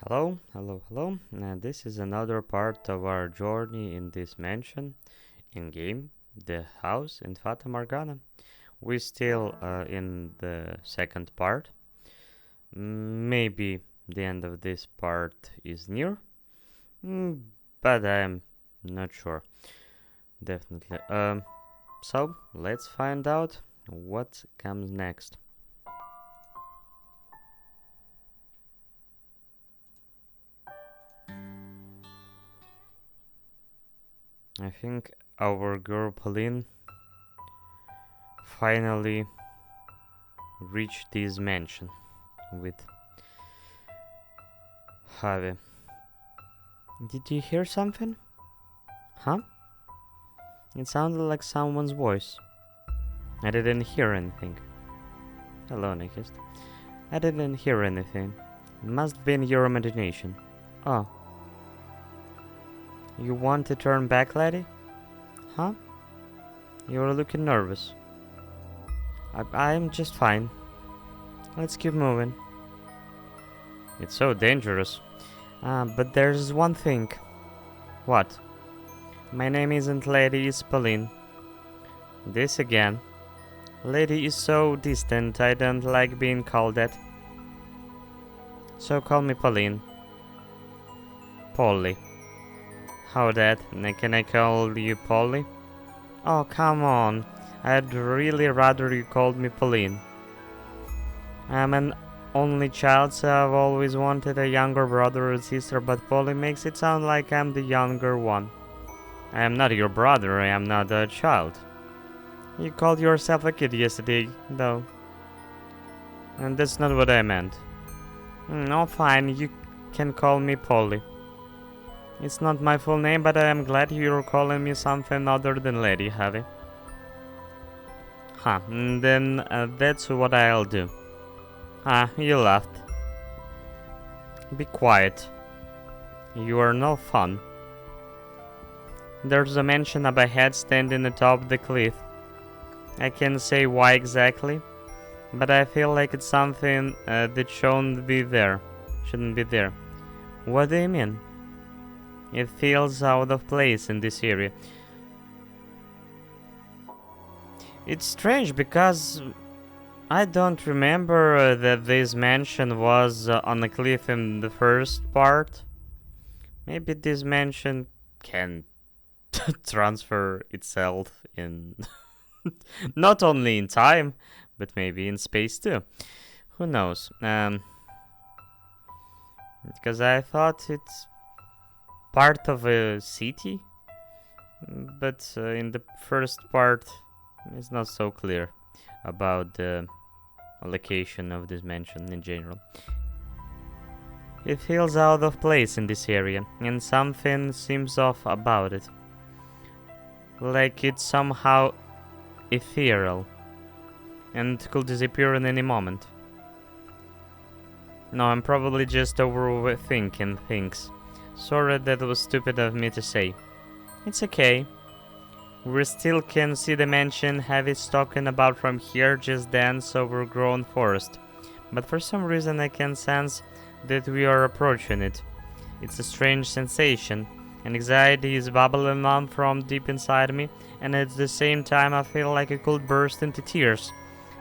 Hello, hello, hello. This is another part of our journey in this mansion, in-game, the house in Fata Morgana. We're still in the second part. Maybe the end of this part is near, mm, but I'm not sure. Definitely. So let's find out what comes next. I think our girl Pauline finally reached this mansion with Javi. Did you hear something? Huh? It sounded like someone's voice. I didn't hear anything. Hello, Nikist. I didn't hear anything. It must have been your imagination. Oh. You want to turn back, lady? Huh? You're looking nervous. I'm just fine. Let's keep moving. It's so dangerous. But there's one thing. What? My name isn't Lady, it's Pauline. This again. Lady is so distant, I don't like being called that. So call me Pauline. Polly. How that? Can I call you Polly? Oh, come on. I'd really rather you called me Pauline. I'm an only child, so I've always wanted a younger brother or sister, but Polly makes it sound like I'm the younger one. I am not your brother, I am not a child. You called yourself a kid yesterday, though. And that's not what I meant. No, fine, you can call me Polly. It's not my full name, but I am glad you're calling me something other than Lady, Javi. Then that's what I'll do. You laughed. Be quiet. You are no fun. There's a mansion up ahead standing atop the cliff. I can't say why exactly, but I feel like it's something that shouldn't be there. What do you mean? It feels out of place in this area. It's strange because I don't remember that this mansion was on a cliff in the first part. Maybe this mansion can transfer itself in not only in time, but maybe in space too. Who knows? Because I thought it's part of a city, but in the first part, it's not so clear about the location of this mansion in general. It feels out of place in this area, and something seems off about it. Like it's somehow ethereal, and could disappear in any moment. No, I'm probably just overthinking things. Sorry, that was stupid of me to say. It's okay. We still can see the mansion Heavy's talking about from here, just dense, overgrown forest. But for some reason I can sense that we are approaching it. It's a strange sensation. Anxiety is bubbling up from deep inside me, and at the same time I feel like I could burst into tears.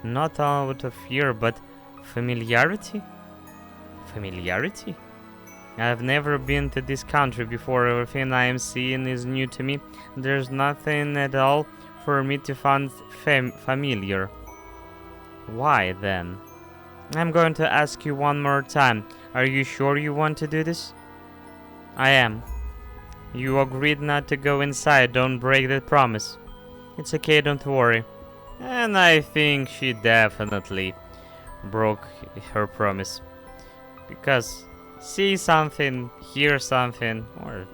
Not out of fear, but familiarity? Familiarity? I've never been to this country before. Everything I am seeing is new to me. There's nothing at all for me to find familiar. Why then? I'm going to ask you one more time. Are you sure you want to do this? I am. You agreed not to go inside. Don't break that promise. It's okay, don't worry. And I think she definitely broke her promise. Because see something, hear something, or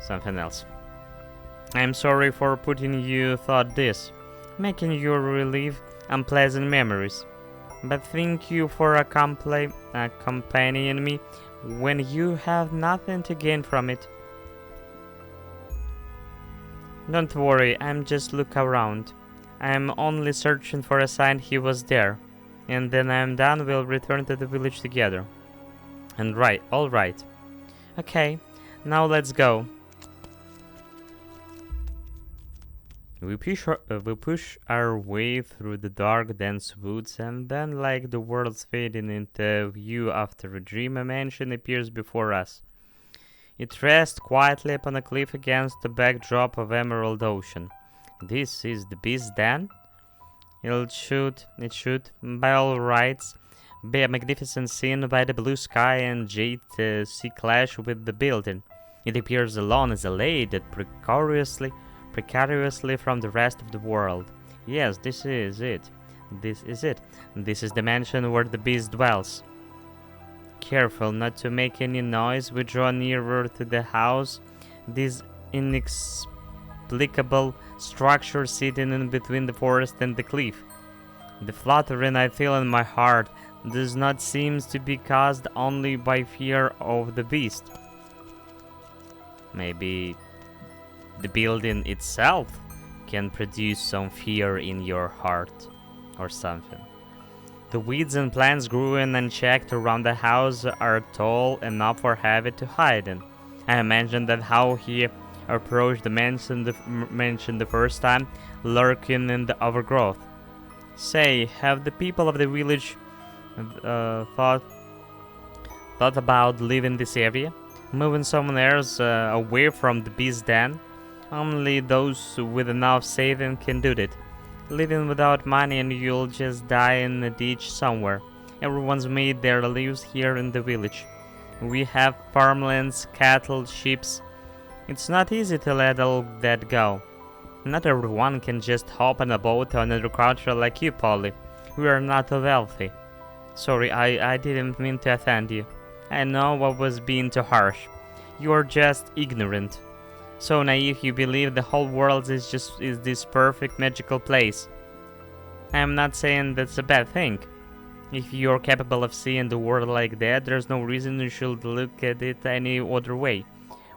something else. I'm sorry for putting you thought this, making you relive unpleasant memories. But thank you for accompanying me when you have nothing to gain from it. Don't worry, I'm just look around. I'm only searching for a sign he was there. And then I'm done, we'll return to the village together. And right, alright. Okay, now let's go. We push our way through the dark, dense woods, and then, like the world's fading into view after a dream, a mansion appears before us. It rests quietly upon a cliff against the backdrop of emerald ocean. This is the beast's den? It should, by all rights, be a magnificent scene by the blue sky and jade sea clash with the building. It appears alone, isolated, precariously from the rest of the world. Yes, this is it. This is it. This is the mansion where the beast dwells. Careful not to make any noise, we draw nearer to the house. This inexplicable structure sitting in between the forest and the cliff. The fluttering I feel in my heart does not seem to be caused only by fear of the beast. Maybe the building itself can produce some fear in your heart or something. The weeds and plants growing unchecked around the house are tall enough for Heavy to hide in. I imagine that how he approached the mansion the first time, lurking in the overgrowth. Say, have the people of the village thought about leaving this area? Moving somewhere else away from the beast's den? Only those with enough saving can do that. Living without money and you'll just die in a ditch somewhere. Everyone's made their lives here in the village. We have farmlands, cattle, sheep. It's not easy to let all that go. Not everyone can just hop on a boat on agriculture like you, Polly. We are not wealthy. Sorry, I didn't mean to offend you. I know I was being too harsh. You are just ignorant. So naive you believe the whole world is this perfect magical place. I am not saying that's a bad thing. If you're capable of seeing the world like that, there's no reason you should look at it any other way.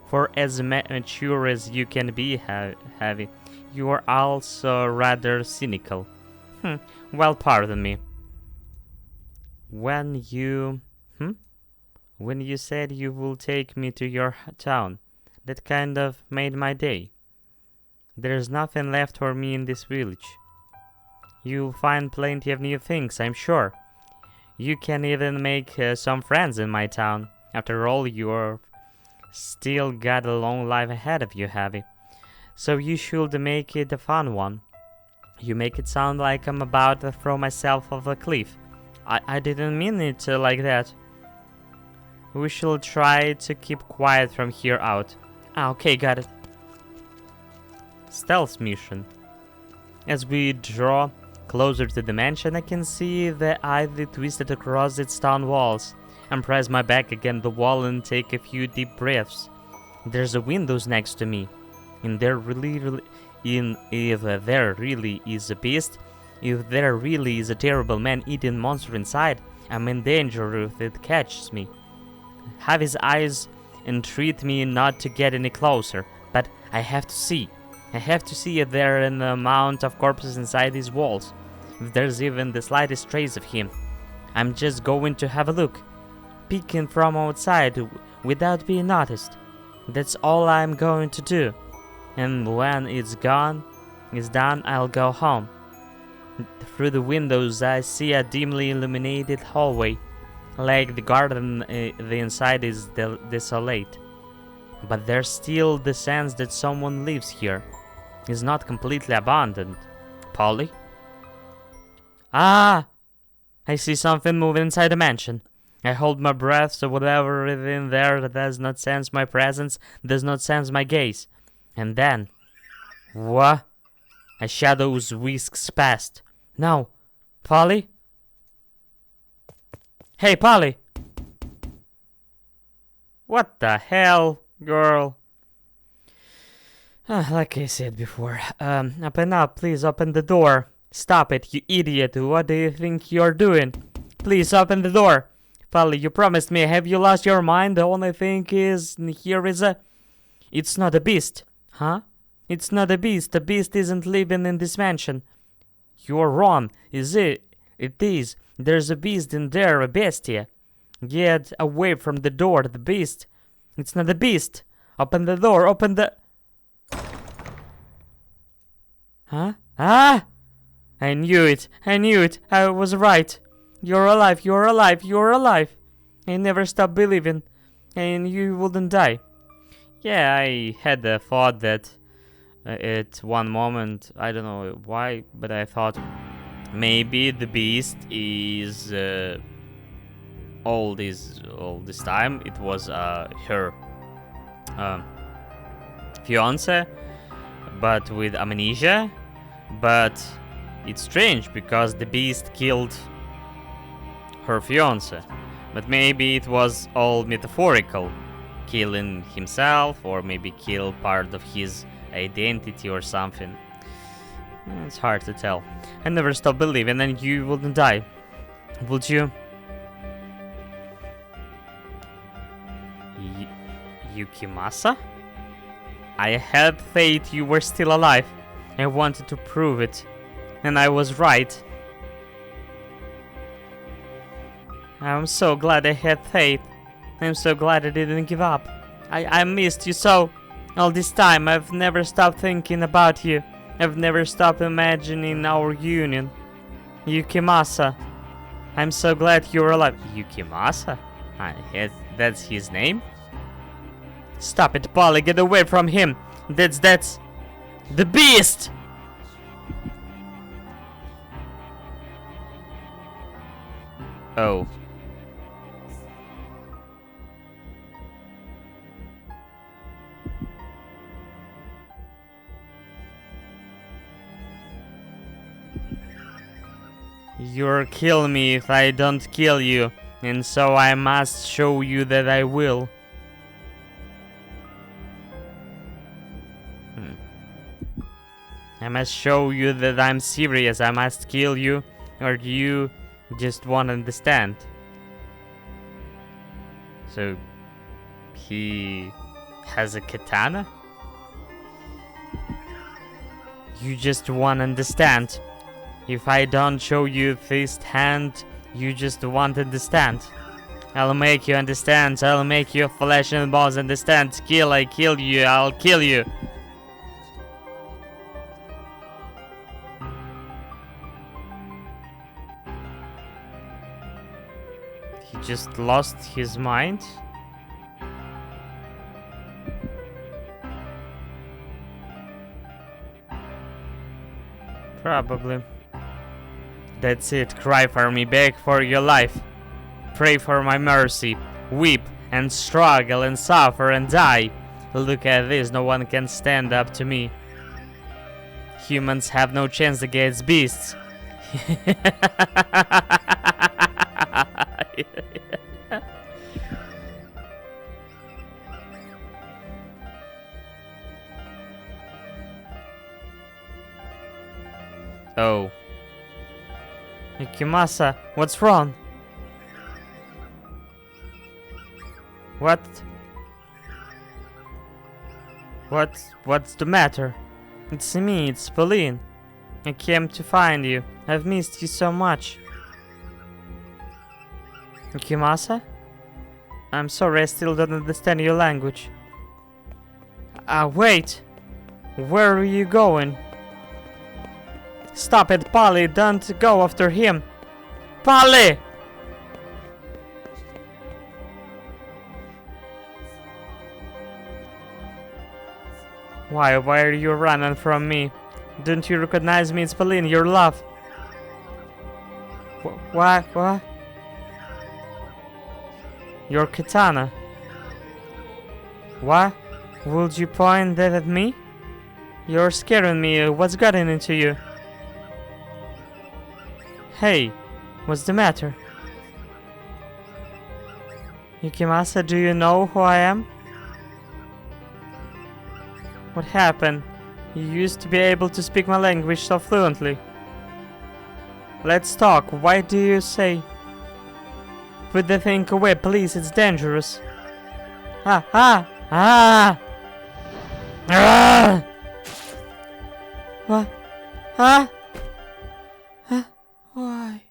For as mature as you can be, Heavy, you are also rather cynical. Well, pardon me. When you said you will take me to your town, that kind of made my day. There's nothing left for me in this village. You'll find plenty of new things, I'm sure. You can even make some friends in my town. After all, you've still got a long life ahead of you, Heavy. So you should make it a fun one. You make it sound like I'm about to throw myself off a cliff. I didn't mean it like that. We shall try to keep quiet from here out. Okay, got it. Stealth mission. As we draw closer to the mansion, I can see the ivy twisted across its stone walls. I press my back against the wall and take a few deep breaths. There's a window next to me. If there really is a beast, if there really is a terrible man-eating monster inside, I'm in danger if it catches me. Have his eyes entreat me not to get any closer, but I have to see. I have to see if there are an amount of corpses inside these walls. If there's even the slightest trace of him. I'm just going to have a look. Peeking from outside without being noticed. That's all I'm going to do. And when it's done, I'll go home. Through the windows I see a dimly illuminated hallway. Like the garden, the inside is desolate. But there's still the sense that someone lives here. It's not completely abandoned. Polly? Ah! I see something moving inside the mansion. I hold my breath so whatever is in there does not sense my presence, does not sense my gaze. And then... what? A shadow whisks past. No. Polly? Hey, Polly! What the hell, girl? Like I said before, open up, please open the door. Stop it, you idiot, what do you think you're doing? Please open the door. Polly, you promised me, have you lost your mind? The only thing is, here is a... It's not a beast. Huh? It's not a beast, the beast isn't living in this mansion. You're wrong, is it? It is. There's a beast in there, a bestia. Get away from the door, the beast. It's not the beast. Open the door, open the... Huh? Ah! I knew it, I was right. You're alive, you're alive, you're alive. I never stopped believing, and you wouldn't die. Yeah, I had the thought that at one moment, I don't know why, but I thought maybe the beast is all this time it was her fiance, but with amnesia. But it's strange because the beast killed her fiance, but maybe it was all metaphorical, killing himself or maybe kill part of his identity or something. It's hard to tell. I never stopped believing, and you wouldn't die, would you? Yukimasa? I had faith you were still alive. I wanted to prove it, and I was right. I'm so glad I had faith. I'm so glad I didn't give up. I missed you so. All this time I've never stopped thinking about you. I've never stopped imagining our union. Yukimasa. I'm so glad you're alive. Yukimasa? That's his name? Stop it, Polly, get away from him. That's the beast! Oh. You'll kill me if I don't kill you, and so I must show you that I will. I must show you that I'm serious. I must kill you, or you just won't understand. So, he has a katana? You just won't understand. If I don't show you this hand, you just won't understand. I'll make you understand. I'll make your flesh and bones understand. I kill you. I'll kill you. He just lost his mind? Probably. That's it. Cry for me, beg for your life. Pray for my mercy. Weep and struggle and suffer and die. Look at this, no one can stand up to me. Humans have no chance against beasts. Oh. Yukimasa, what's wrong? What's the matter? It's me, it's Pauline. I came to find you. I've missed you so much. Yukimasa? I'm sorry, I still don't understand your language. Wait! Where are you going? Stop it, Polly! Don't go after him! Polly! Why are you running from me? Don't you recognize me? It's Pauline, your love. What? Your katana. What? Would you point that at me? You're scaring me. What's gotten into you? Hey, what's the matter? Yukimasa, do you know who I am? What happened? You used to be able to speak my language so fluently. Let's talk. Why do you say? Put the thing away, please. It's dangerous. Ah! What? Why?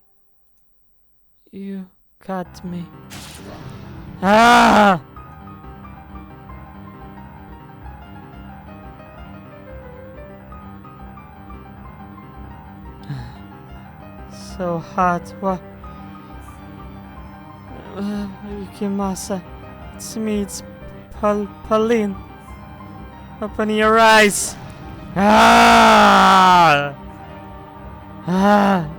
You cut me. Ah! So hot. What? Yukimasa. It's me. It's Pauline. Open your eyes. Ah! Ah!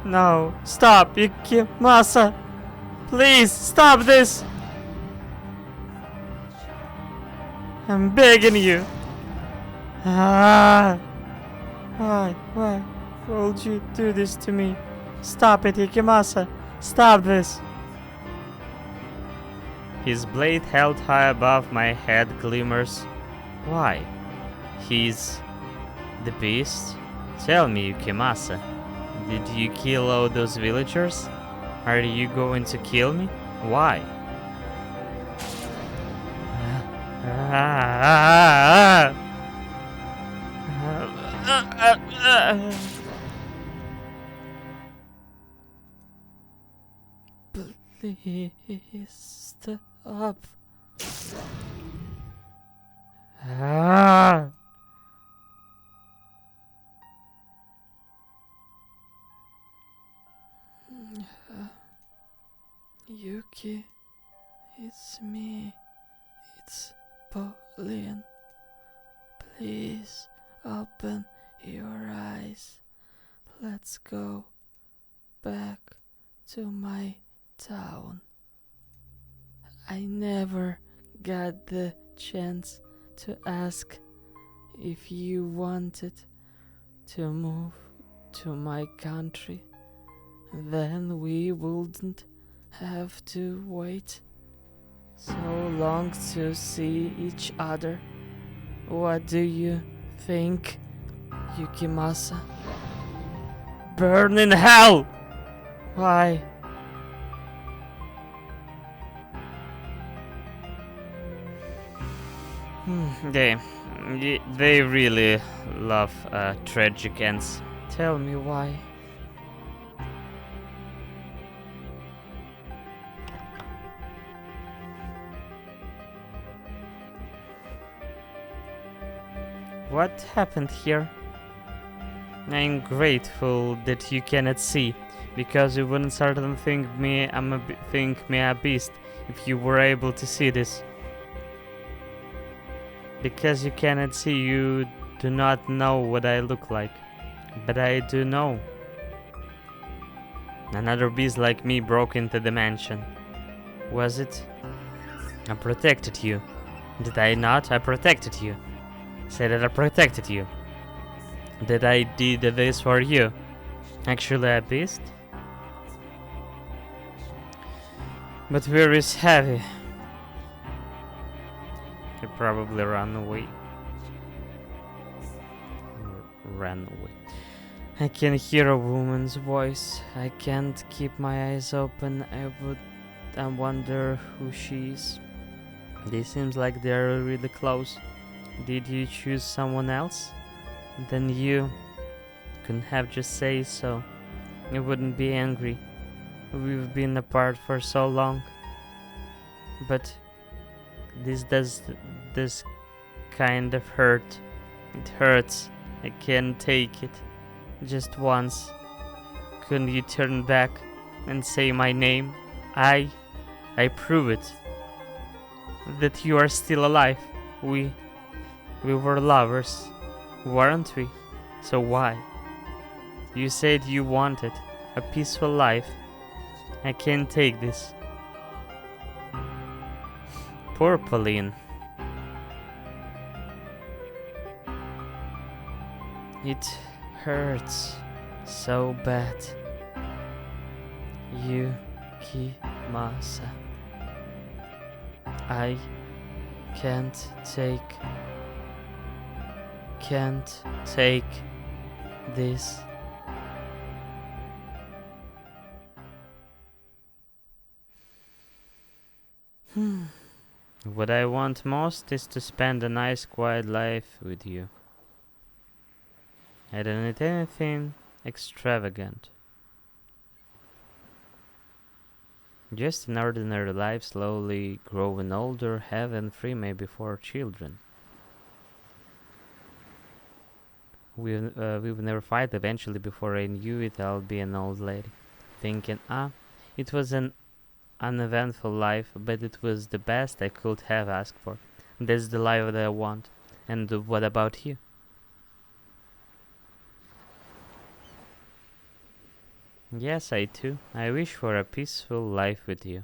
No. Stop, Yukimasa. Please, stop this. I'm begging you. Ah! Why? Why would you do this to me? Stop it, Yukimasa. Stop this. His blade held high above my head glimmers. Why? He's the beast? Tell me, Yukimasa. Did you kill all those villagers? Are you going to kill me? Why? Please stop. Yuki, it's me. It's Pauline. Please open your eyes. Let's go back to my town. I never got the chance to ask if you wanted to move to my country. Then we wouldn't have to wait so long to see each other. What do you think, Yukimasa? Burn in hell! Why? They really love tragic ends. Tell me why. What happened here? I'm grateful that you cannot see, because you wouldn't certainly think me a beast if you were able to see this. Because you cannot see, you do not know what I look like. But I do know. Another beast like me broke into the mansion. Was it? I protected you. Did I not? I protected you. Say that I protected you. That I did this for you. Actually a beast? But where is Heavy? He probably ran away. Ran away. I can hear a woman's voice. I can't keep my eyes open. I wonder who she is. They seems like they're really close. Did you choose someone else? Then you couldn't have just say so. You wouldn't be angry. We've been apart for so long. But this does this kind of hurt. It hurts. I can't take it. Just once. Couldn't you turn back and say my name? I prove it. That you are still alive. We were lovers, weren't we? So why? You said you wanted a peaceful life. I can't take this. Poor Pauline. It hurts so bad. Yukimasa. I can't take this. What I want most is to spend a nice quiet life with you. I don't need anything extravagant. Just an ordinary life, slowly growing older, having three, maybe four children. We would never fight. Eventually, before I knew it, I'll be an old lady. Thinking, it was an uneventful life, but it was the best I could have asked for. That's the life that I want. And what about you? Yes, I too. I wish for a peaceful life with you.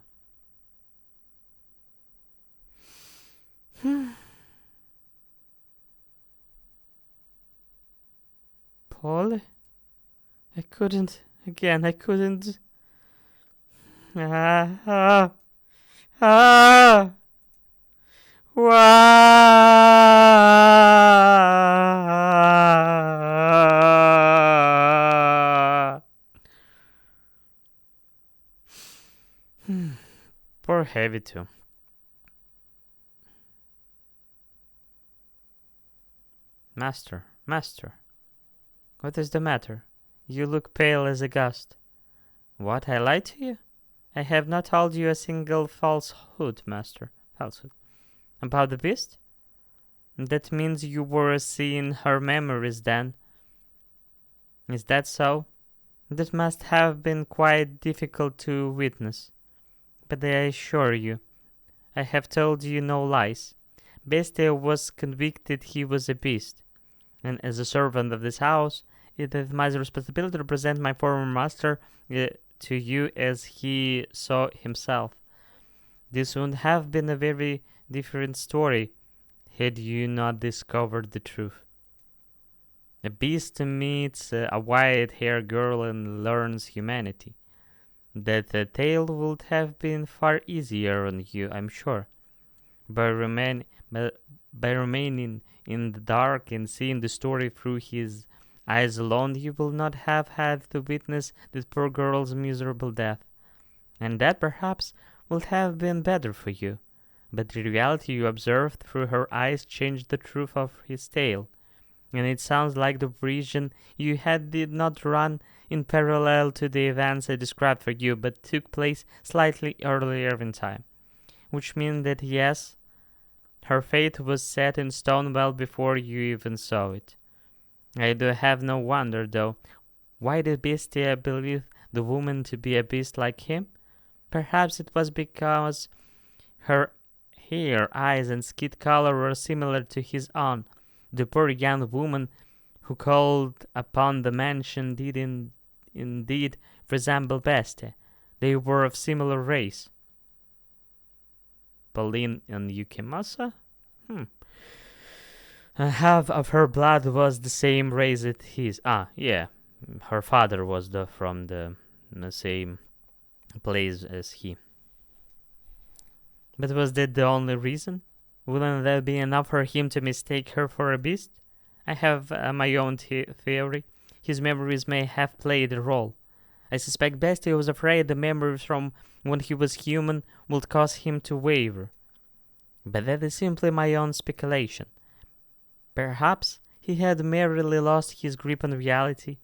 Paul? I couldn't. Again, I couldn't. Ah, ah, ah! Wah! Poor Heavy too. Master, what is the matter? You look pale as a ghost. What, I lied to you? I have not told you a single falsehood, master. Falsehood. About the beast? That means you were seeing her memories then. Is that so? That must have been quite difficult to witness. But I assure you, I have told you no lies. Bestia was convicted he was a beast, and as a servant of this house, it is my responsibility to present my former master to you as he saw himself. This would have been a very different story had you not discovered the truth. A beast meets a white-haired girl and learns humanity. That tale would have been far easier on you, I'm sure. By, remain, by remaining in the dark and seeing the story through his eyes alone, you will not have had to witness this poor girl's miserable death. And that perhaps would have been better for you. But the reality you observed through her eyes changed the truth of his tale. And it sounds like the vision you had did not run in parallel to the events I described for you, but took place slightly earlier in time. Which means that yes, her fate was set in stone well before you even saw it. I do have no wonder, though. Why did Bestia believe the woman to be a beast like him? Perhaps it was because her hair, eyes, and skin color were similar to his own. The poor young woman who called upon the mansion did indeed resemble Bestia. They were of similar race. Pauline and Yukimasa? Half of her blood was the same race as his. Yeah. Her father was from the same place as he. But was that the only reason? Wouldn't that be enough for him to mistake her for a beast? I have my own theory. His memories may have played a role. I suspect Bestia was afraid the memories from when he was human would cause him to waver. But that is simply my own speculation. Perhaps he had merely lost his grip on reality.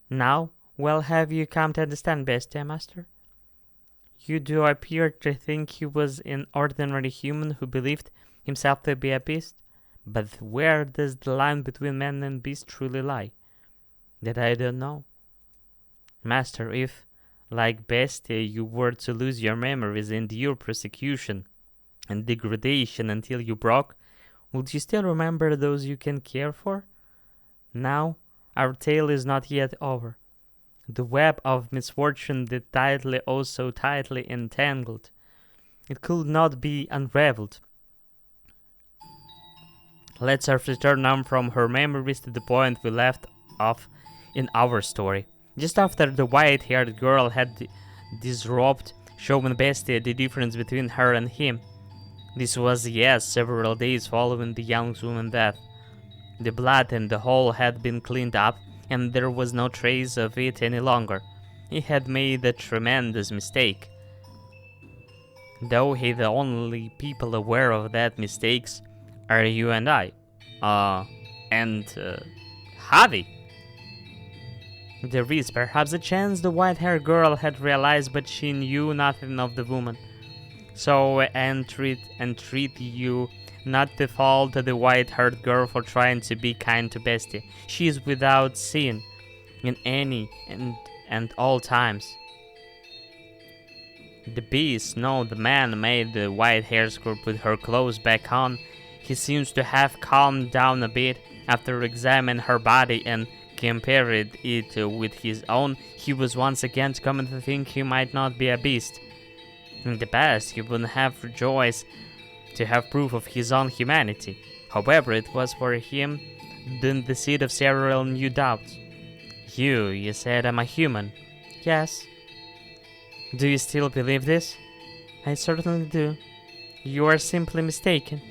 Now, well, have you come to understand, Bestia, master? You do appear to think he was an ordinary human who believed himself to be a beast. But where does the line between man and beast truly lie? That I don't know. Master, if, like Bestia, you were to lose your memories, endure persecution and degradation until you broke, would you still remember those you can care for? Now, our tale is not yet over. The web of misfortune that tightly, oh so tightly entangled. It could not be unraveled. Let's return now from her memories to the point we left off in our story. Just after the white-haired girl had disrobed, showing Bestia the difference between her and him. This was, yes, several days following the young woman's death. The blood in the hole had been cleaned up, and there was no trace of it any longer. He had made a tremendous mistake. Though the only people aware of that mistakes are you and I. And Javi. There is perhaps a chance the white-haired girl had realized, but she knew nothing of the woman. So entreat you not to fault the white-haired girl for trying to be kind to Bestie. She is without sin in any and all times. The beast, no, the man made the white-haired girl put her clothes back on. He seems to have calmed down a bit after examining her body and compared it with his own. He was once again coming to think he might not be a beast. In the past, he wouldn't have rejoiced to have proof of his own humanity. However, it was for him the seed of several new doubts. You said I'm a human. Yes. Do you still believe this? I certainly do. You are simply mistaken.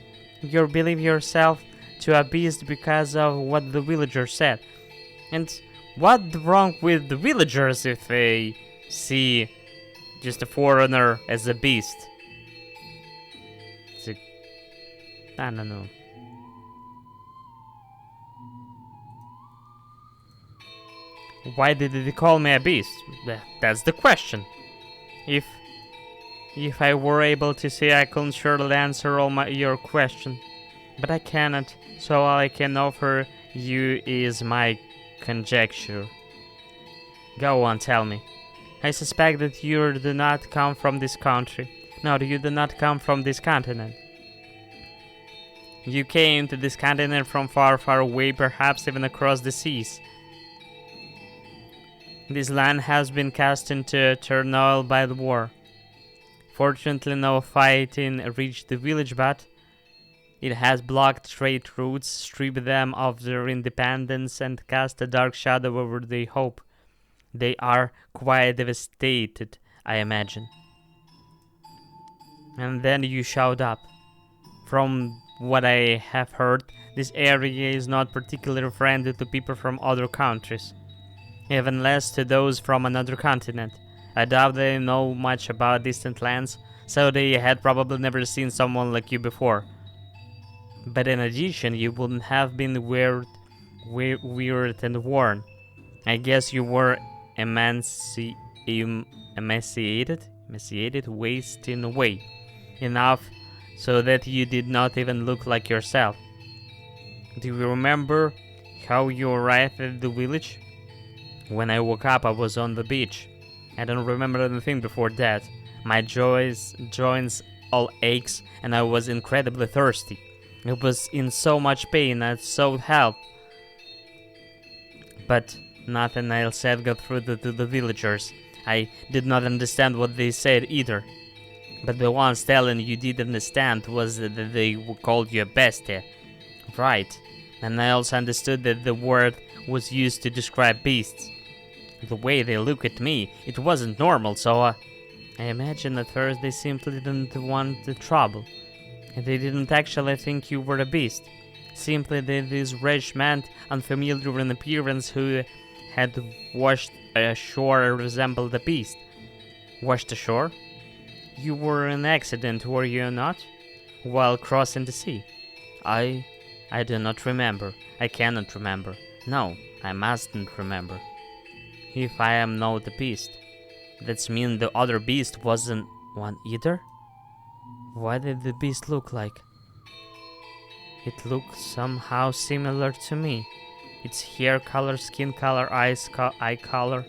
You believe yourself to a beast because of what the villagers said. And what's wrong with the villagers if they see just a foreigner as a beast? I don't know. Why did they call me a beast? That's the question. If I were able to say, I could surely answer all your questions. But I cannot, so all I can offer you is my conjecture. Go on, tell me. I suspect that you do not come from this country. No, you do not come from this continent. You came to this continent from far, far away, perhaps even across the seas. This land has been cast into turmoil by the war. Fortunately, no fighting reached the village, but it has blocked trade routes, stripped them of their independence, and cast a dark shadow over their hope. They are quite devastated, I imagine. And then you showed up. From what I have heard, this area is not particularly friendly to people from other countries, even less to those from another continent. I doubt they know much about distant lands, so they had probably never seen someone like you before. But in addition, you wouldn't have been weird and worn. I guess you were emaciated, wasting away enough so that you did not even look like yourself. Do you remember how you arrived at the village? When I woke up, I was on the beach. I don't remember anything before that. My joints all aches, and I was incredibly thirsty. I was in so much pain, I sought help. But nothing I said got through to the villagers. I did not understand what they said either. But the ones telling you did understand was that they called you a bestia. Right. And I also understood that the word was used to describe beasts. The way they look at me, it wasn't normal, so I imagine at first they simply didn't want the trouble. They didn't actually think you were a beast. Simply that this wretched man, unfamiliar in appearance, who had washed ashore resembled a beast. Washed ashore? You were in an accident, were you not? While crossing the sea? I do not remember. I cannot remember. No, I mustn't remember. If I am not a beast, that means the other beast wasn't one either? What did the beast look like? It looked somehow similar to me. Its hair color, skin color, eye color,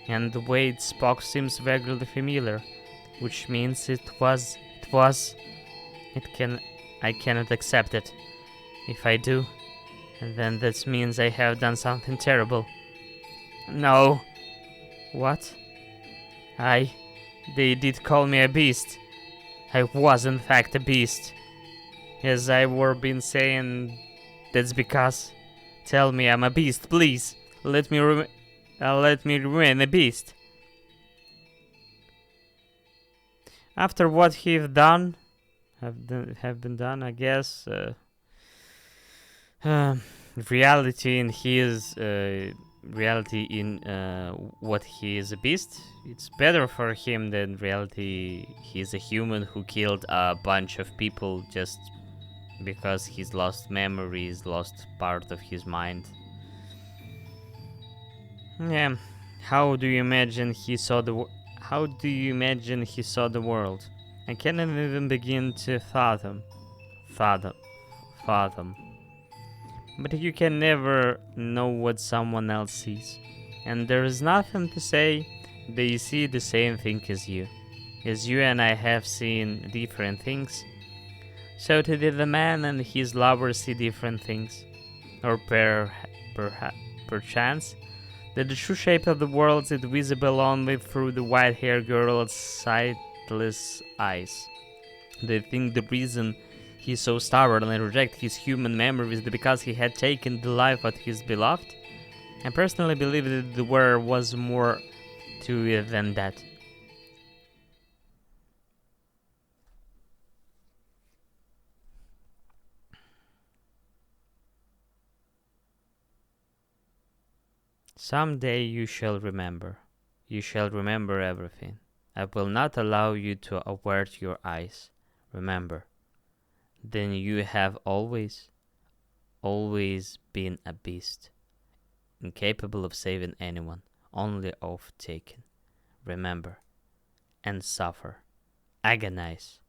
and the way it spoke seems vaguely familiar, which means I cannot accept it. If I do, then that means I have done something terrible. No. What? They did call me a beast. I was in fact a beast. As I were been saying, that's because. Tell me I'm a beast, please. Let me remain a beast. After what have been done, I guess. Reality in what he is a beast, it's better for him than reality he's a human who killed a bunch of people just because he's lost memories, lost part of his mind. Yeah. How do you imagine he saw How do you imagine he saw the world? I cannot even begin to fathom, fathom. But you can never know what someone else sees. And there is nothing to say they see the same thing as you. As you and I have seen different things, so did the man and his lover see different things. Or perchance, that the true shape of the world is visible only through the white-haired girl's sightless eyes. They think the reason he so stubbornly rejected his human memories is because he had taken the life of his beloved? I personally believe that there was more to it than that. Someday you shall remember. You shall remember everything. I will not allow you to avert your eyes. Remember. Then you have always been a beast, incapable of saving anyone, only of taking. Remember, and suffer, agonize,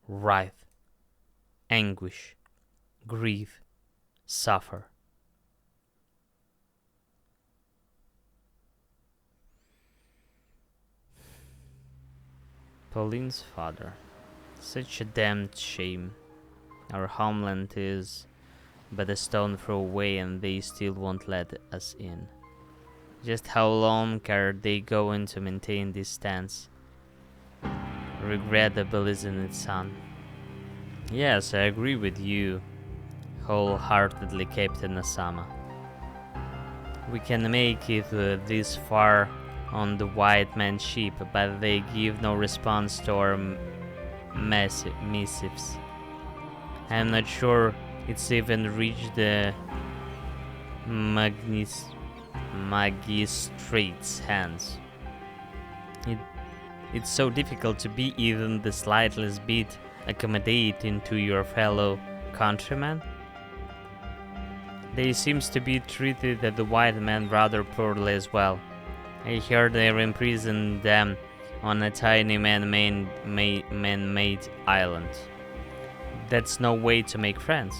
writhe, anguish, grieve, suffer. Pauline's father. Such a damned shame. Our homeland is but a stone throw away and they still won't let us in. Just how long are they going to maintain this stance? Regrettable, isn't it, son? Yes, I agree with you wholeheartedly, Captain Asama. We can make it this far on the white man's ship, but they give no response to our missives. I'm not sure it's even reached the magistrate's hands. It's so difficult to be even the slightest bit accommodating to your fellow countrymen. They seems to be treated as the white man rather poorly as well. I heard they imprisoned them on a tiny man-made island. That's no way to make friends.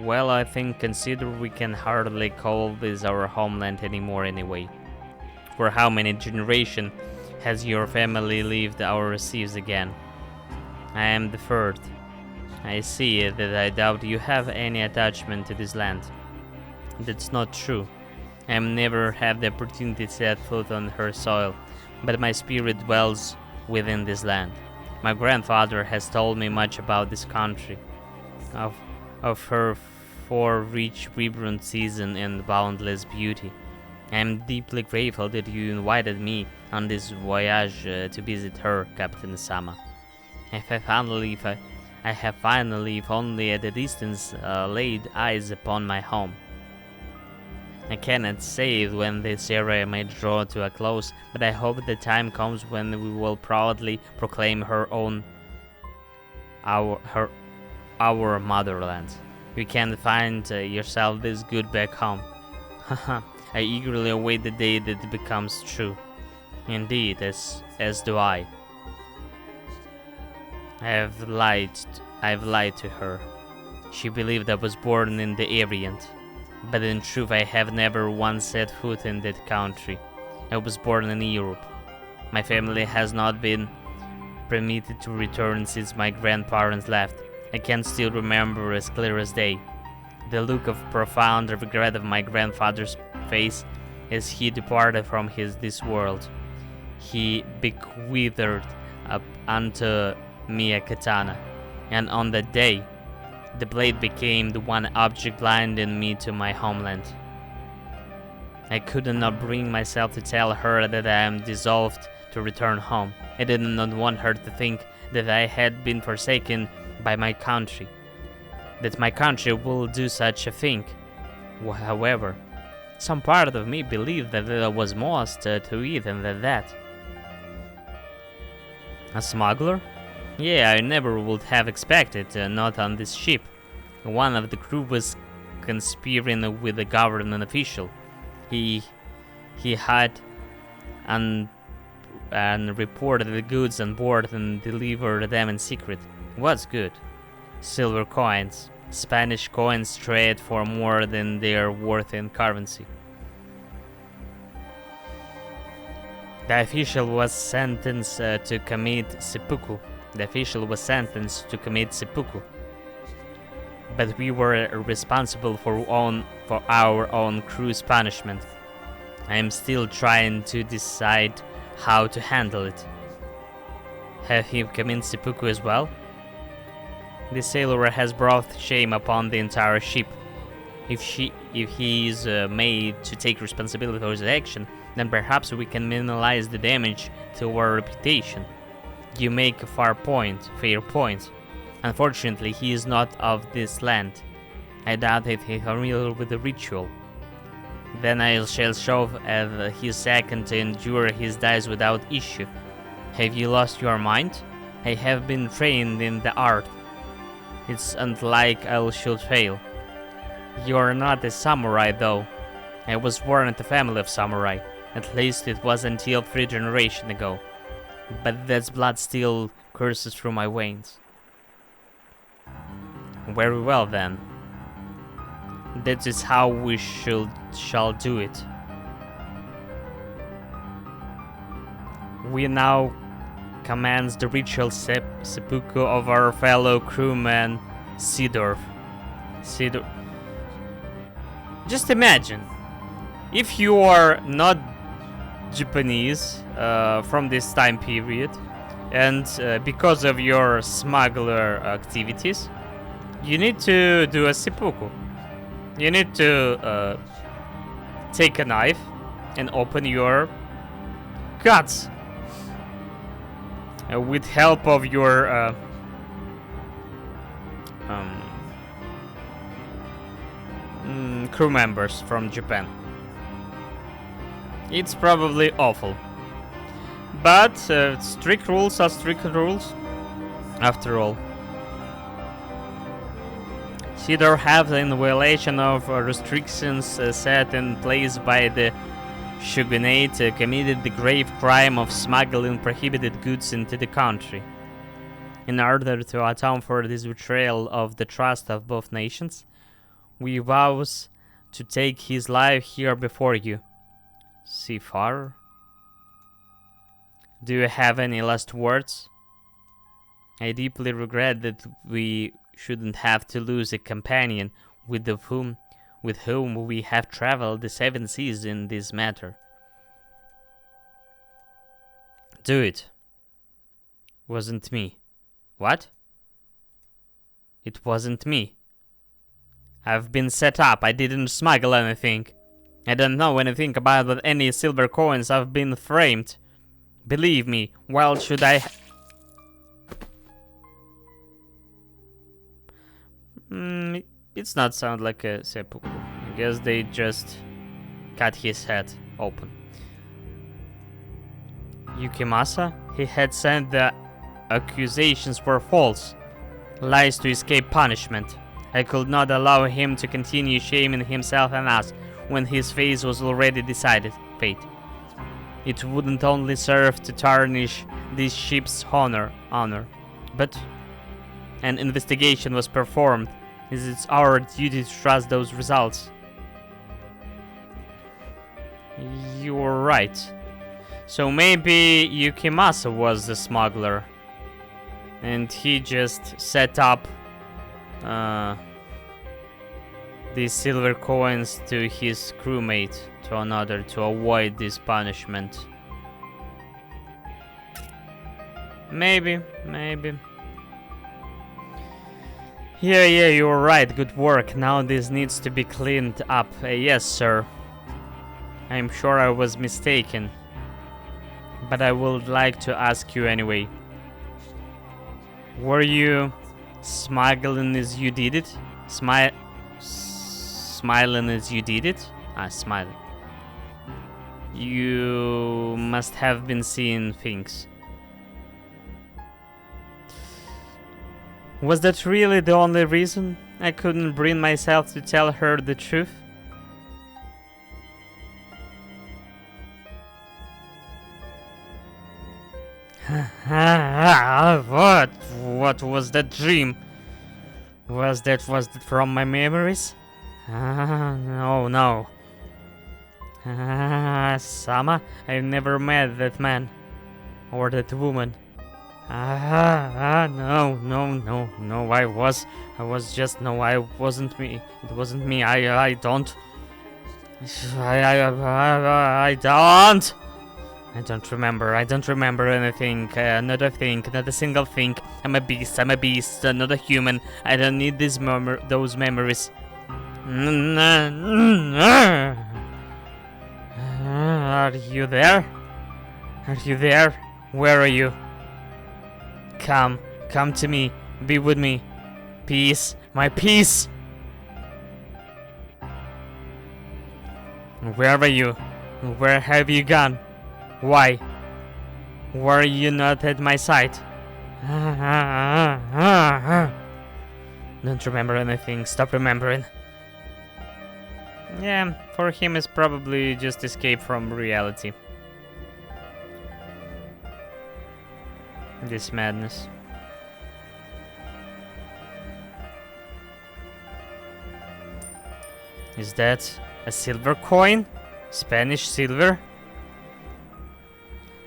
Well, I think consider we can hardly call this our homeland anymore anyway. For how many generations has your family lived our seas again? I am the third. I see that I doubt you have any attachment to this land. That's not true. I have never had the opportunity to set foot on her soil, but my spirit dwells within this land. My grandfather has told me much about this country, of her rich, vibrant season and boundless beauty. I am deeply grateful that you invited me on this voyage to visit her, Captain Sama. I have finally, if only at a distance, laid eyes upon my home. I cannot say when this era may draw to a close, but I hope the time comes when we will proudly proclaim our motherland. You can find yourself this good back home. Haha, I eagerly await the day that it becomes true. Indeed, as do I. I've lied to her. She believed I was born in the Orient. But in truth, I have never once set foot in that country. I was born in Europe. My family has not been permitted to return since my grandparents left. I can still remember as clear as day the look of profound regret of my grandfather's face as he departed from this world. He bequeathed up unto me a katana, and on that day, the blade became the one object blinding me to my homeland. I could not bring myself to tell her that I am resolved to return home. I did not want her to think that I had been forsaken by my country, that my country will do such a thing. However, some part of me believed that there was more to it than that. A smuggler? Yeah, I never would have expected, not on this ship. One of the crew was conspiring with a government official. He he had and reported the goods on board and delivered them in secret. What's good? Silver coins. Spanish coins trade for more than they are worth in currency. The official was sentenced to commit seppuku. But we were responsible for our own crew's punishment. I am still trying to decide how to handle it. Have him commit seppuku as well? The sailor has brought shame upon the entire ship. If he is made to take responsibility for his action, then perhaps we can minimize the damage to our reputation. You make a fair point. Unfortunately, he is not of this land. I doubt if he is familiar with the ritual. Then I shall show his second to endure his dies without issue. Have you lost your mind? I have been trained in the art. It's unlike I should fail. You're not a samurai, though. I was born in the family of samurai. At least it was until 3 generations ago. But that blood still courses through my veins. Very well then. That is how we shall do it. We now commence the ritual seppuku of our fellow crewman Sidorf. Just imagine, if you are not Japanese from this time period, and because of your smuggler activities, you need to do a seppuku. You need to take a knife and open your guts with help of your crew members from Japan. It's probably awful, but strict rules are strict rules after all. Sidor have in violation of restrictions set in place by the shogunate committed the grave crime of smuggling prohibited goods into the country. In order to atone for this betrayal of the trust of both nations, we vow to take his life here before you. Seafarer? Do you have any last words? I deeply regret that we shouldn't have to lose a companion with whom we have traveled the 7 seas in this matter. Do it. Wasn't me. What? It wasn't me. I've been set up. I didn't smuggle anything. I don't know anything about any silver coins. I've been framed. Believe me, why should I... It's not sound like a seppuku. I guess they just cut his head open. Yukimasa? He had said the accusations were false. Lies to escape punishment. I could not allow him to continue shaming himself and us when his fate was already decided. It wouldn't only serve to tarnish this ship's honor, but an investigation was performed. It's our duty to trust those results. You're right. So maybe Yukimasa was the smuggler, and he just set up these silver coins to his crewmate, to avoid this punishment. Maybe. Yeah, you're right. Good work. Now this needs to be cleaned up. Yes, sir. I'm sure I was mistaken. But I would like to ask you anyway. Were you smuggling as you did it? Smiling as you did it? Smiling. You must have been seeing things. Was that really the only reason I couldn't bring myself to tell her the truth? What? What was that dream? Was that from my memories? No, no. Sama, I've never met that man or that woman. No, no, no, no. I was just no. I wasn't me. It wasn't me. I don't. I don't. I don't remember. I don't remember anything. Not a thing. Not a single thing. I'm a beast. I'm a beast. Not a human. I don't need those memories. Are you there? Are you there? Where are you? Come to me. Be with me. Peace. My peace. Where are you? Where have you gone? Why? Were you not at my side? Don't remember anything. Stop remembering. Yeah, for him it's probably just escape from reality. This madness. Is that a silver coin? Spanish silver?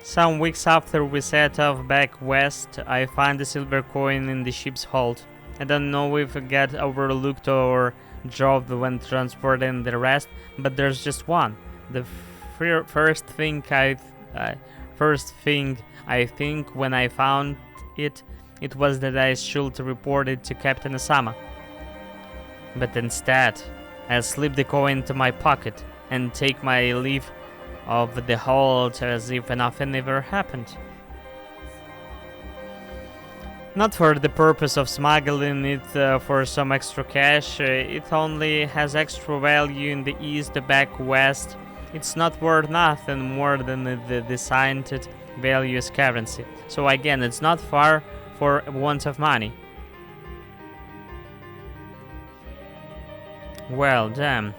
Some weeks after we set off back west, I find a silver coin in the ship's hold. I don't know if it got overlooked or dropped when transporting the rest, but there's just one. The first thing I think when I found it was that I should report it to Captain Osama. But instead, I slip the coin into my pocket and take my leave of the hold as if nothing ever happened. Not for the purpose of smuggling it for some extra cash, it only has extra value in the east, back west. It's not worth nothing more than the designated value as currency. So again, it's not far for want of money. Well, damn.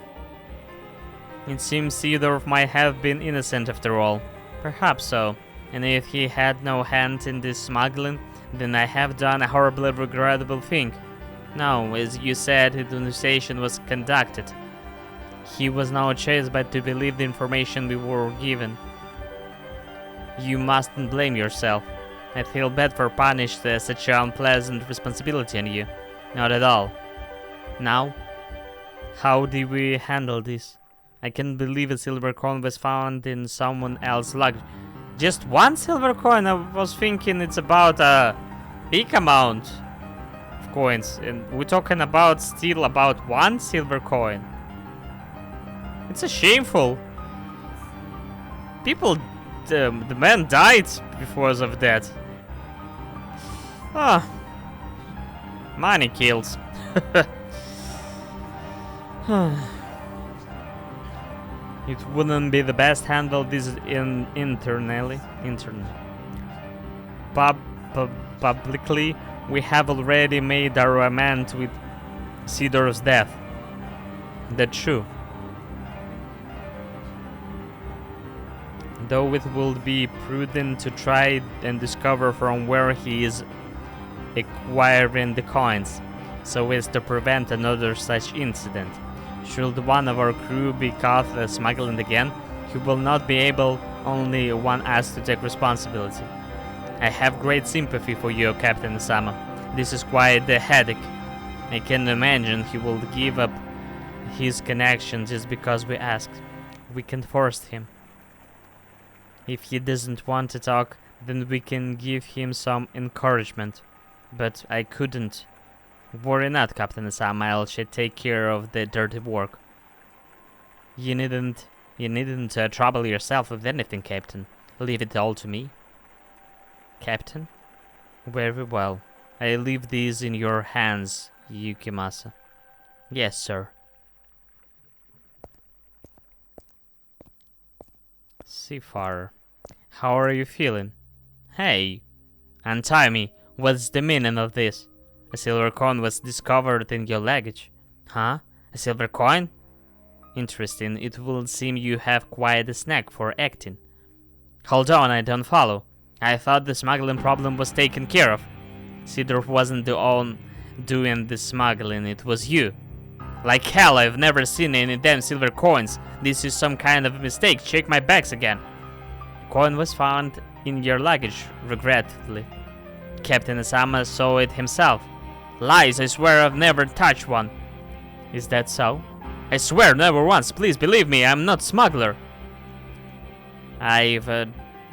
It seems Theodore might have been innocent after all. Perhaps so. And if he had no hand in this smuggling, then I have done a horribly regrettable thing. Now, as you said, the denunciation was conducted. He was now chased but to believe the information we were given. You mustn't blame yourself. I feel bad for punishing such an unpleasant responsibility on you. Not at all. Now, how do we handle this? I can't believe a silver coin was found in someone else's luggage. Just one silver coin? I was thinking it's about a big amount of coins. And we're talking about still about one silver coin. It's a shameful. People, the man died because of that. Ah, money kills. It wouldn't be the best handle this internally. Publicly, we have already made our amends with Theodore's death. That's true. Though it would be prudent to try and discover from where he is acquiring the coins, so as to prevent another such incident. Should one of our crew be caught smuggling again, he will not be able only one us to take responsibility. I have great sympathy for you, Captain Osama. This is quite a headache. I can imagine he will give up his connection just because we asked. We can force him. If he doesn't want to talk, then we can give him some encouragement. But I couldn't. Worry not, Captain Osama. I shall take care of the dirty work. You needn't trouble yourself with anything, Captain. Leave it all to me. Captain? Very well. I leave these in your hands, Yukimasa. Yes, sir. Seafarer. How are you feeling? Hey, untie me. What's the meaning of this? A silver coin was discovered in your luggage. Huh? A silver coin? Interesting. It will seem you have quite a knack for acting. Hold on, I don't follow. I thought the smuggling problem was taken care of. Cedar wasn't the one doing the smuggling, it was you. Like hell, I've never seen any damn silver coins. This is some kind of mistake. Check my bags again. Coin was found in your luggage, regretfully. Captain Asama saw it himself. Lies, I swear I've never touched one. Is that so? I swear, never once. Please believe me, I'm not smuggler. I've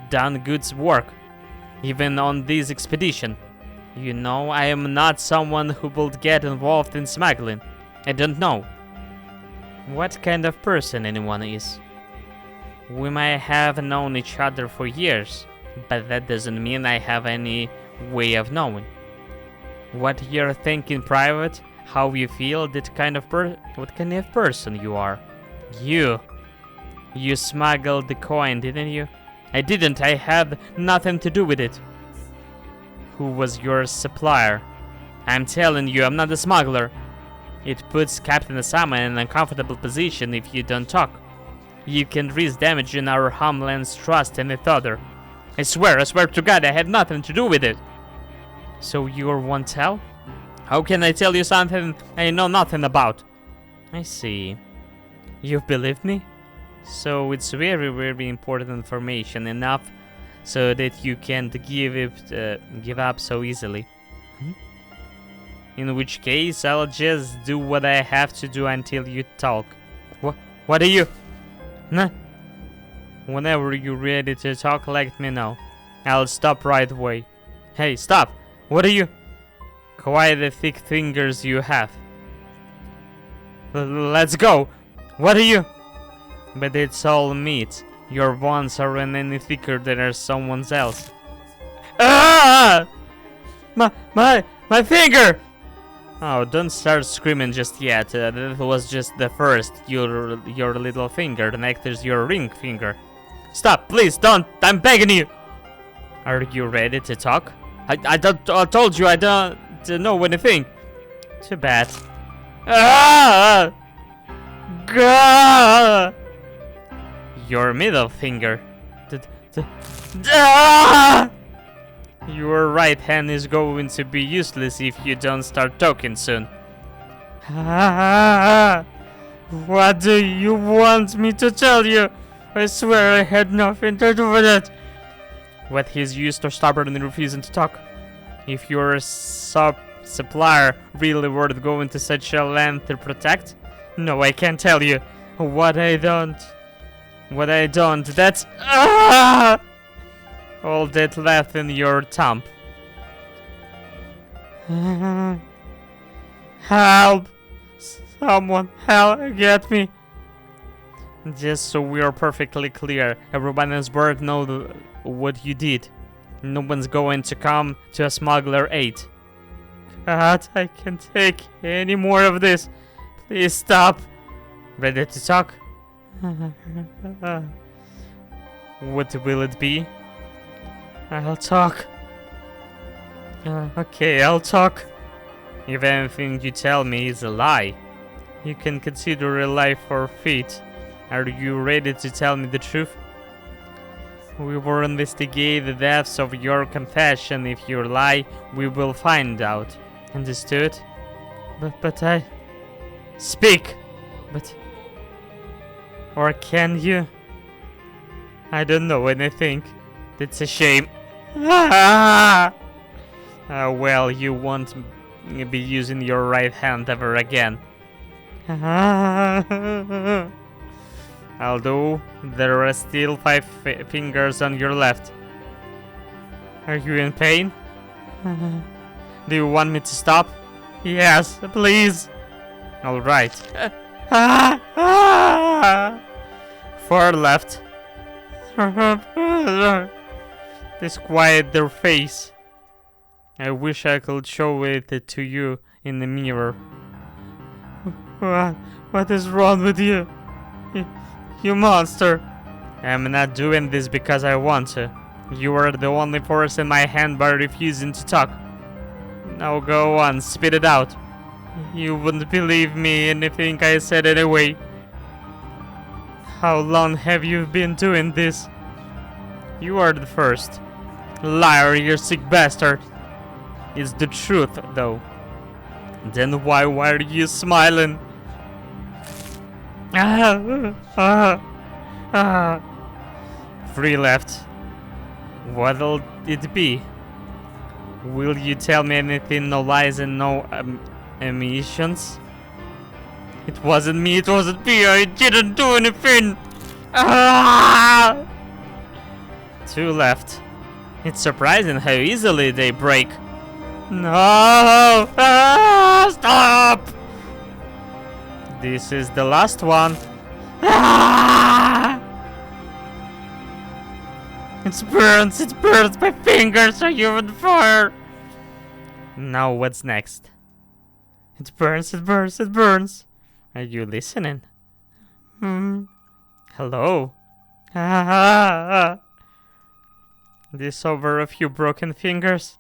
done good work, even on this expedition. You know, I am not someone who will get involved in smuggling. I don't know what kind of person anyone is. We might have known each other for years, but that doesn't mean I have any way of knowing what you're thinking private, how you feel, what kind of person you are. You smuggled the coin, didn't you? I didn't. I had nothing to do with it. Who was your supplier? I'm telling you, I'm not a smuggler. It puts Captain Asama in an uncomfortable position if you don't talk. You can risk damaging our homeland's trust in each other. I swear to God, I had nothing to do with it. So you won't tell? How can I tell you something I know nothing about? I see. You believe me? So it's very, very important information, enough so that you can't give up so easily. In which case, I'll just do what I have to do until you talk. What are you? Nah. Whenever you're ready to talk, let me know. I'll stop right away. Hey, stop! What are you? Quite the thick fingers you have. Let's go! What are you? But it's all meat. Your bones aren't any thicker than someone else. Ah! My finger! Oh, don't start screaming just yet. That was just the first. Your little finger. The next is your ring finger. Stop, please, don't! I'm begging you! Are you ready to talk? I told you I don't know anything. Too bad. Ah! Gah! Your middle finger. Ah! Your right hand is going to be useless if you don't start talking soon. Ah, what do you want me to tell you? I swear I had nothing to do with it. What he's used or stubborn and refusing to talk. If your supplier really worth going to such a length to protect? No, I can't tell you. What I don't, that's... Ah! All that left in your thumb. Help! Someone help! Get me! Just so we are perfectly clear, everyone on board knows what you did. No one's going to come to a smuggler aid. God, I can't take any more of this. Please stop. Ready to talk? What will it be? I'll talk. Okay, I'll talk. If anything you tell me is a lie, you can consider a lie forfeit. Are you ready to tell me the truth? We will investigate the depths of your confession. If you lie, we will find out. Understood? But I... Speak! But... Or can you? I don't know anything. That's a shame. Well, you won't be using your right hand ever again. Although there are still 5 fingers on your left. Are you in pain? Do you want me to stop? Yes, please. Alright. Far left. Disquiet their face. I wish I could show it to you in the mirror. What is wrong with you? You monster! I'm not doing this because I want to. You are the only force in my hand by refusing to talk. Now go on, spit it out. You wouldn't believe me anything I said anyway. How long have you been doing this? You are the first. Liar, you sick bastard. It's the truth, though. Then why are you smiling? Three left. What'll it be? Will you tell me anything, no lies and no omissions? It wasn't me, I didn't do anything! Two left. It's surprising how easily they break. No! Stop! This is the last one. It burns, my fingers are on fire! Now what's next? It burns. Are you listening? Hello? This over a few broken fingers?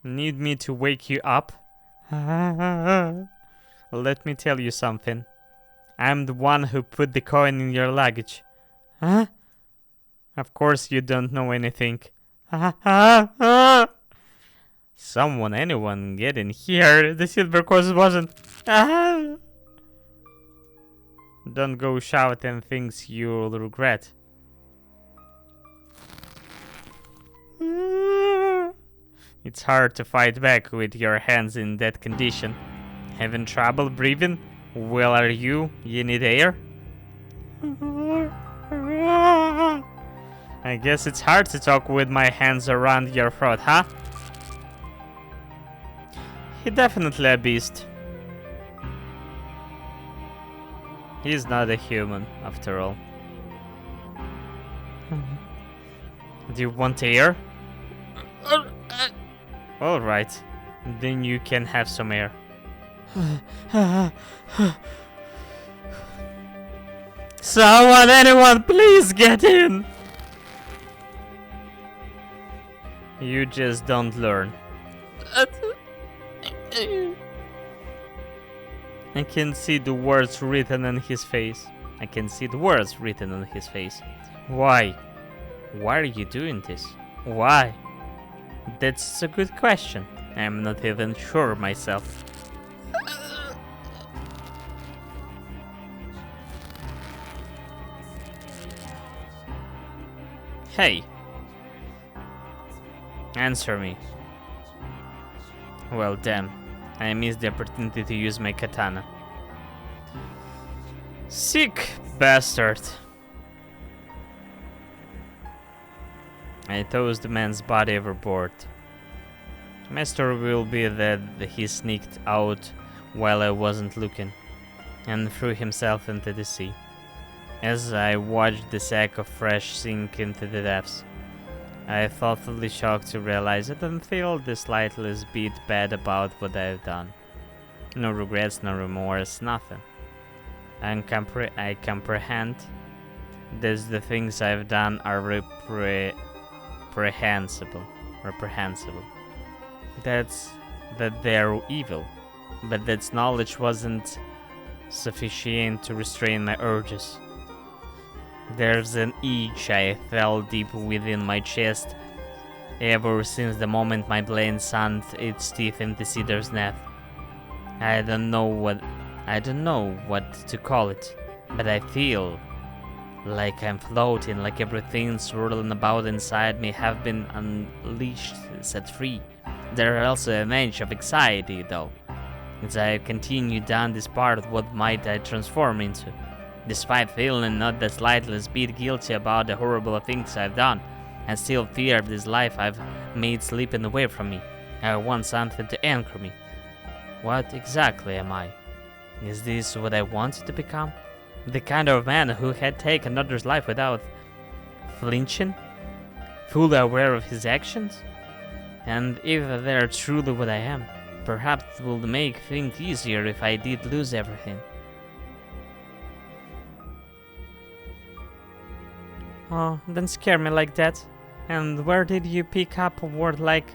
Need me to wake you up? Let me tell you something. I'm the one who put the coin in your luggage. Huh? Of course you don't know anything. Anyone get in here. The silver coin wasn't. Don't go shouting things you'll regret. It's hard to fight back with your hands in that condition. Having trouble breathing? Well, are you? You need air? I guess it's hard to talk with my hands around your throat, huh? He's definitely a beast. He's not a human, after all. Do you want air? Alright, then you can have some air. Anyone, please get in! You just don't learn. I can see the words written on his face. Why? Why are you doing this? Why? That's a good question. I'm not even sure myself. Hey. Answer me. Well, damn. I missed the opportunity to use my katana. Sick bastard. I tossed the man's body overboard. Master will be that he sneaked out while I wasn't looking, and threw himself into the sea. As I watched the sack of fresh sink into the depths, I thoughtfully shocked to realize I don't feel the slightest bit bad about what I've done. No regrets, no remorse, nothing. I comprehend that the things I've done are reprehensible. That they're evil, but that knowledge wasn't sufficient to restrain my urges. There's an itch I felt deep within my chest ever since the moment my blade sunk its teeth into Cedar's neck. I don't know what to call it, but I feel like I'm floating, like everything swirling about inside me have been unleashed, set free. There are also a bunch of anxiety, though, as I continue down this path of what might I transform into. Despite feeling not the slightest bit guilty about the horrible things I've done, I still fear this life I've made slipping away from me. I want something to anchor me. What exactly am I? Is this what I wanted to become? The kind of man who had taken another's life without flinching? Fully aware of his actions? And if they're truly what I am, perhaps it would make things easier if I did lose everything. Oh, don't scare me like that. And where did you pick up a word like...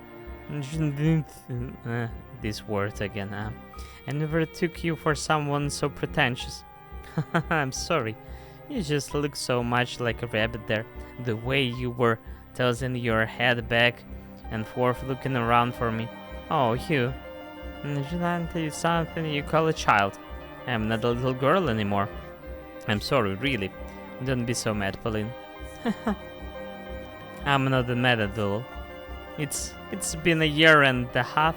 this word again, I never took you for someone so pretentious. I'm sorry. You just look so much like a rabbit there. The way you were tossing your head back and forth looking around for me. Oh, you. Should I tell you something? You call a child. I'm not a little girl anymore. I'm sorry, really. Don't be so mad, Pauline. I'm not mad at all. It's been a year and a half.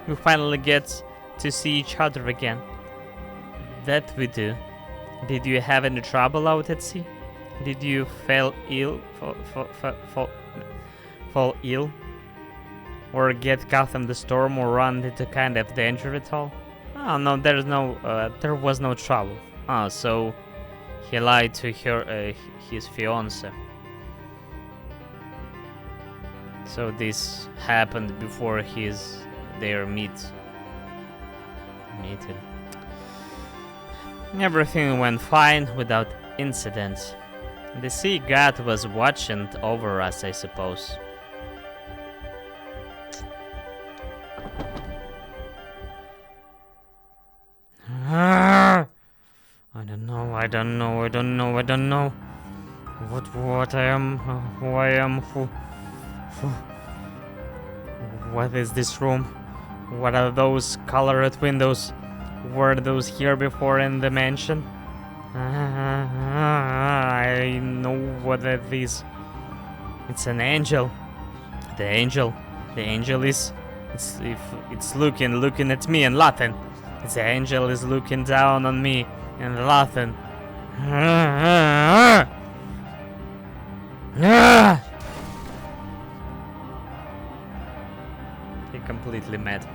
We finally get to see each other again. That we do. Did you have any trouble out at sea? Did you fall ill? Fall ill? Or get caught in the storm or run into kind of danger at all? Oh no, there was no trouble. Oh, so he lied to her, his fiance. So this happened before their meeting. Everything went fine without incident. The sea god was watching over us, I suppose. I don't know. What I am, who I am, who. What is this room? What are those colored windows? Were those here before in the mansion? I know what that is. It's an angel. The angel is. It's looking at me and laughing. The angel is looking down on me and laughing. He's completely mad.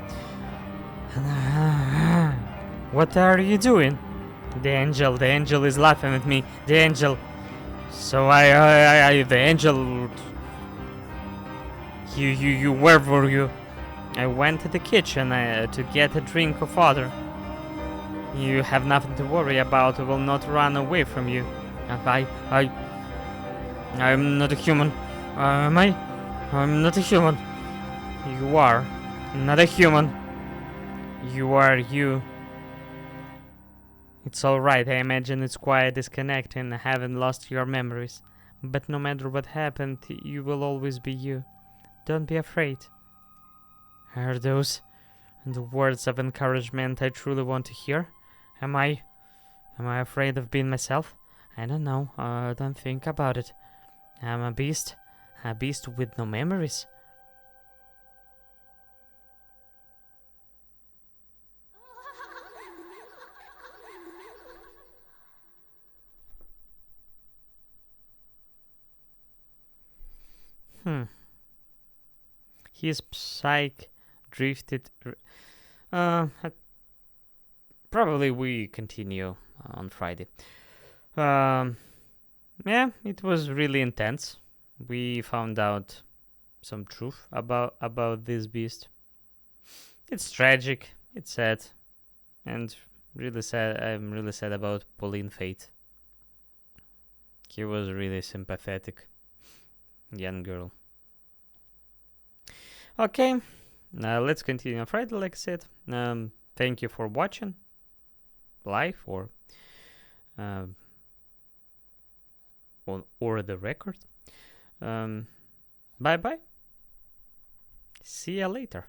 What are you doing? The angel is laughing at me. The angel. So the angel. Where were you? I went to the kitchen to get a drink of water. You have nothing to worry about. I will not run away from you. I'm not a human. Am I? I'm not a human. You are not a human. You are you. It's alright, I imagine it's quite disconnecting, haven't lost your memories. But no matter what happened, you will always be you. Don't be afraid. Are those the words of encouragement I truly want to hear? Am I afraid of being myself? I don't know, don't think about it. I'm a beast with no memories. His psyche drifted. Probably we continue on Friday. Yeah, it was really intense. We found out some truth about this beast. It's tragic. It's sad, and really sad. I'm really sad about Pauline fate. He was really sympathetic young girl. Okay, let's continue on Friday, like I said. Thank you for watching live or the record. Bye bye. See ya later.